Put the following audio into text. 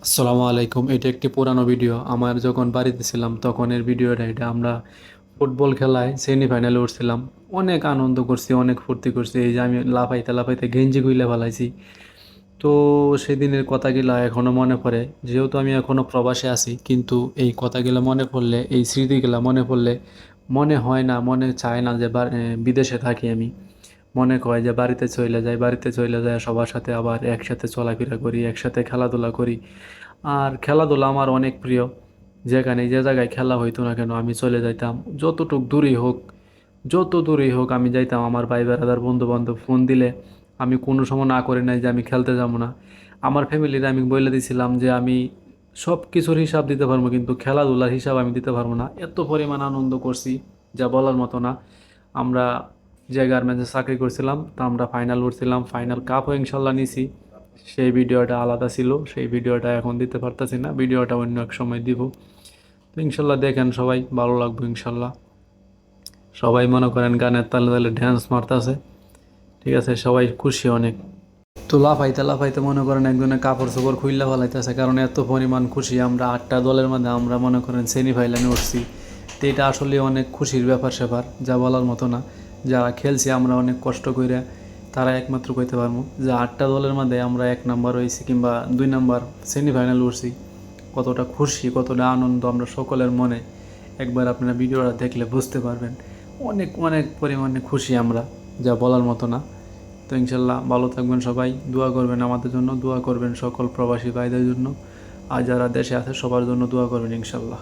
আসসালামু আলাইকুম। এটা একটি পুরানো ভিডিও। আমার যখন বাড়িতে ছিলাম তখনের ভিডিওটা এটা। আমরা ফুটবল খেলায় সেমিফাইনালে উঠছিলাম। অনেক আনন্দ করছি, অনেক ফুর্তি করছি। এই যে আমি লাফাইতে লাফাইতে গেঞ্জি খুইলা ফেলাইছি। তো সেদিনের কথাগুলা এখনো মনে পড়ে। যেহেতু আমি এখনো প্রবাসে আছি, কিন্তু এই কথাগুলো মনে পড়লে, এই স্মৃতিগুলা মনে পড়লে মনে হয় না, মনে চায় না যে বিদেশে থাকি আমি। মনে কয় যে বাড়িতে চলে যাই, বাড়িতে চলে যায় সবার সাথে আবার একসাথে চলাফেরা করি, একসাথে খেলাধুলা করি। আর খেলাধুলা আমার অনেক প্রিয়। যেখানে যে জায়গায় খেলা হইতো না কেন আমি চলে যাইতাম, যতটুক দূরেই হোক, যত দূরেই হোক আমি যাইতাম। আমার ভাই বেড়াদার বন্ধু বান্ধব ফোন দিলে আমি কোনো সময় না করি নাই যে আমি খেলতে যাবো না। আমার ফ্যামিলির আমি বলে দিছিলাম যে আমি সব কিছুর হিসাব দিতে পারবো, কিন্তু খেলাধুলার হিসাব আমি দিতে পারবো না। এত পরিমাণ আনন্দ করছি যা বলার মতো না। আমরা যে গার্মেন্টসে চাকরি করছিলাম তা আমরা ফাইনাল উঠছিলাম, ফাইনাল কাপও ইনশাল্লাহ নিছি। সেই ভিডিওটা আলাদা ছিল, সেই ভিডিওটা এখন দিতে পারতাছি না, ভিডিওটা অন্য এক সময় দিব। তো ইনশাল্লাহ দেখেন সবাই, ভালো লাগবে ইনশাল্লাহ। সবাই মনে করেন গানের তালে তালে ড্যান্স মারতেছে, ঠিক আছে, সবাই খুশি অনেক। তো লাফাইতে লাফাইতে মনে করেন একজনের কাপড় চোপড় খুইল্লা ফেলাইতেছে, কারণ এত পরিমাণ খুশি। আমরা 8টা দলের মধ্যে আমরা মনে করেন সেমিফাইনালে উঠছি। তো এটা আসলে অনেক খুশির ব্যাপার স্যাপার, যা বলার মতো না। যারা খেলছি আমরা অনেক কষ্ট করে, তারা একমাত্র কইতে পারবো যে 8টা দলের মধ্যে আমরা 1 নাম্বার হয়েছি কিংবা 2 নাম্বার সেমিফাইনাল উঠছি। কতটা খুশি, কতটা আনন্দ আমরা সকলের মনে, একবার আপনারা ভিডিওটা দেখলে বুঝতে পারবেন। অনেক অনেক পরিমাণে খুশি আমরা, যা বলার মতো না। তো ইনশাল্লাহ ভালো থাকবেন সবাই, দোয়া করবেন আমাদের জন্য, দোয়া করবেন সকল প্রবাসী ভাইদের জন্য, আর যারা দেশে আছে সবার জন্য দোয়া করবেন ইনশাল্লাহ।